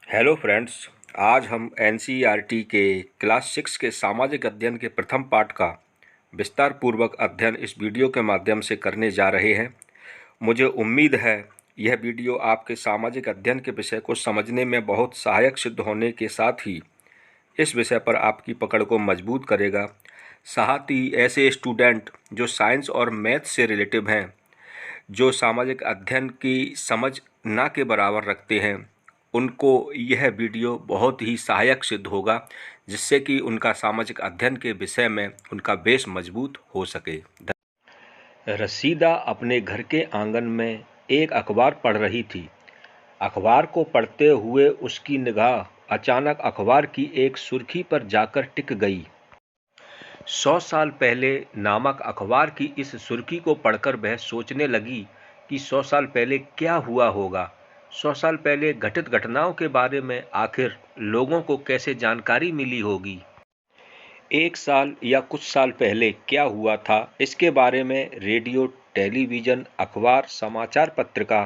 Hello friends. आज हम NCERT के क्लास 6 के सामाजिक अध्ययन के प्रथम पाठ का विस्तार पूर्वक अध्ययन इस वीडियो के माध्यम से करने जा रहे हैं। मुझे उम्मीद है यह वीडियो आपके सामाजिक अध्ययन के विषय को समझने में बहुत सहायक सिद्ध होने के साथ ही इस विषय पर आपकी पकड़ को मजबूत करेगा। साथ ही ऐसे स्टूडेंट जो साइंस और मैथ से रिलेटिव हैं, जो सामाजिक अध्ययन की समझ ना के बराबर रखते हैं, उनको यह वीडियो बहुत ही सहायक सिद्ध होगा, जिससे कि उनका सामाजिक अध्ययन के विषय में उनका बेस मजबूत हो सके। रसीदा अपने घर के आंगन में एक अखबार पढ़ रही थी। अखबार को पढ़ते हुए उसकी निगाह अचानक अखबार की एक सुर्खी पर जाकर टिक गई। 100 साल पहले नामक अखबार की इस सुर्खी को पढ़कर वह सोचने लगी कि 100 साल पहले क्या हुआ होगा। 100 साल पहले घटित घटनाओं के बारे में आखिर लोगों को कैसे जानकारी मिली होगी। 1 साल या कुछ साल पहले क्या हुआ था, इसके बारे में रेडियो, टेलीविज़न, अखबार, समाचार पत्रिका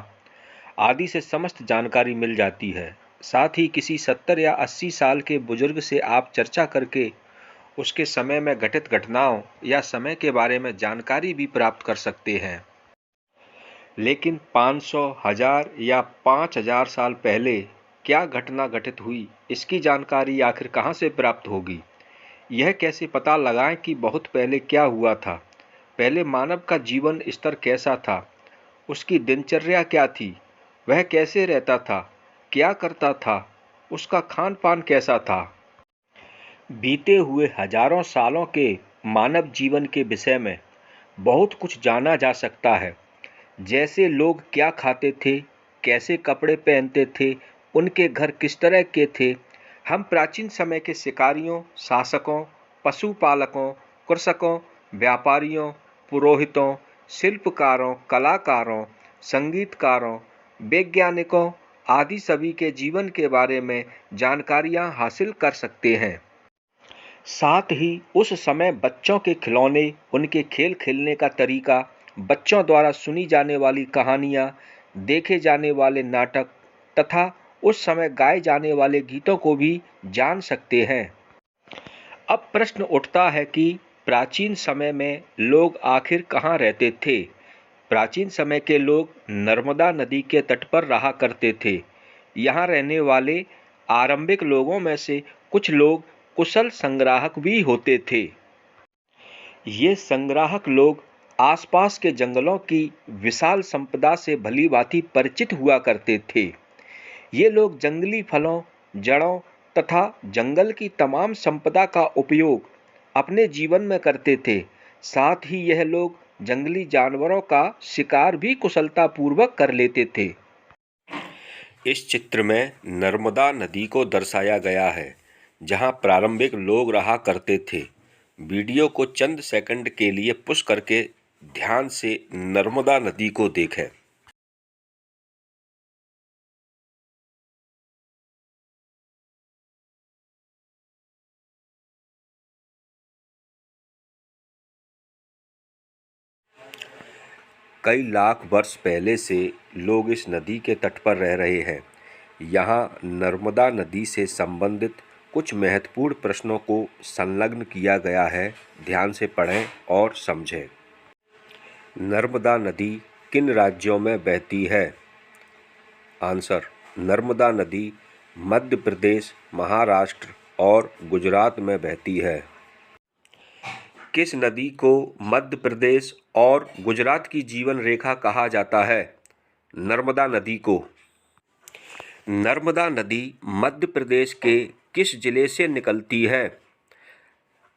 आदि से समस्त जानकारी मिल जाती है। साथ ही किसी 70 या 80 साल के बुजुर्ग से आप चर्चा करके उसके समय में घटित घटनाओं या समय के बारे में जानकारी भी प्राप्त कर सकते हैं। लेकिन 500, 1000 या 5000 साल पहले क्या घटना घटित हुई, इसकी जानकारी आखिर कहाँ से प्राप्त होगी। यह कैसे पता लगाएं कि बहुत पहले क्या हुआ था। पहले मानव का जीवन स्तर कैसा था, उसकी दिनचर्या क्या थी, वह कैसे रहता था, क्या करता था, उसका खान पान कैसा था। बीते हुए हजारों सालों के मानव जीवन के विषय में बहुत कुछ जाना जा सकता है। जैसे लोग क्या खाते थे, कैसे कपड़े पहनते थे, उनके घर किस तरह के थे। हम प्राचीन समय के शिकारियों, शासकों, पशुपालकों, कृषकों, व्यापारियों, पुरोहितों, शिल्पकारों, कलाकारों, संगीतकारों, वैज्ञानिकों आदि सभी के जीवन के बारे में जानकारियां हासिल कर सकते हैं। साथ ही उस समय बच्चों के खिलौने, उनके खेल खेलने का तरीका, बच्चों द्वारा सुनी जाने वाली कहानियाँ, देखे जाने वाले नाटक तथा उस समय गाए जाने वाले गीतों को भी जान सकते हैं। अब प्रश्न उठता है कि प्राचीन समय में लोग आखिर कहाँ रहते थे। प्राचीन समय के लोग नर्मदा नदी के तट पर रहा करते थे। यहाँ रहने वाले आरंभिक लोगों में से कुछ लोग कुशल संग्राहक भी होते थे। ये संग्राहक लोग आसपास के जंगलों की विशाल संपदा से भलीभांति परिचित हुआ करते थे। ये लोग जंगली फलों, जड़ों तथा जंगल की तमाम संपदा का उपयोग अपने जीवन में करते थे। साथ ही यह लोग जंगली जानवरों का शिकार भी कुशलतापूर्वक कर लेते थे। इस चित्र में नर्मदा नदी को दर्शाया गया है, जहां प्रारंभिक लोग रहा करते थे। वीडियो को चंद सेकंड के लिए पुश करके ध्यान से नर्मदा नदी को देखें। कई लाख वर्ष पहले से लोग इस नदी के तट पर रह रहे हैं। यहाँ नर्मदा नदी से संबंधित कुछ महत्वपूर्ण प्रश्नों को संलग्न किया गया है। ध्यान से पढ़ें और समझें। नर्मदा नदी किन राज्यों में बहती है? आंसर: नर्मदा नदी मध्य प्रदेश, महाराष्ट्र और गुजरात में बहती है। किस नदी को मध्य प्रदेश और गुजरात की जीवन रेखा कहा जाता है? नर्मदा नदी को। नर्मदा नदी मध्य प्रदेश के किस जिले से निकलती है?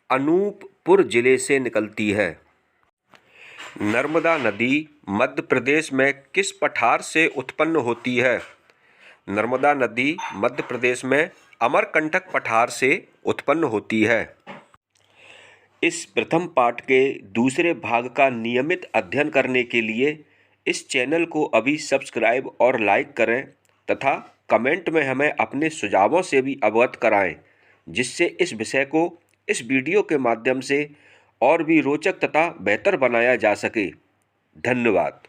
अनूपपुर जिले से निकलती है। नर्मदा नदी मध्य प्रदेश में किस पठार से उत्पन्न होती है? नर्मदा नदी मध्य प्रदेश में अमरकंटक पठार से उत्पन्न होती है। इस प्रथम पाठ के दूसरे भाग का नियमित अध्ययन करने के लिए इस चैनल को अभी सब्सक्राइब और लाइक करें तथा कमेंट में हमें अपने सुझावों से भी अवगत कराएं, जिससे इस विषय को इस वीडियो के माध्यम से और भी रोचक तथा बेहतर बनाया जा सके। धन्यवाद।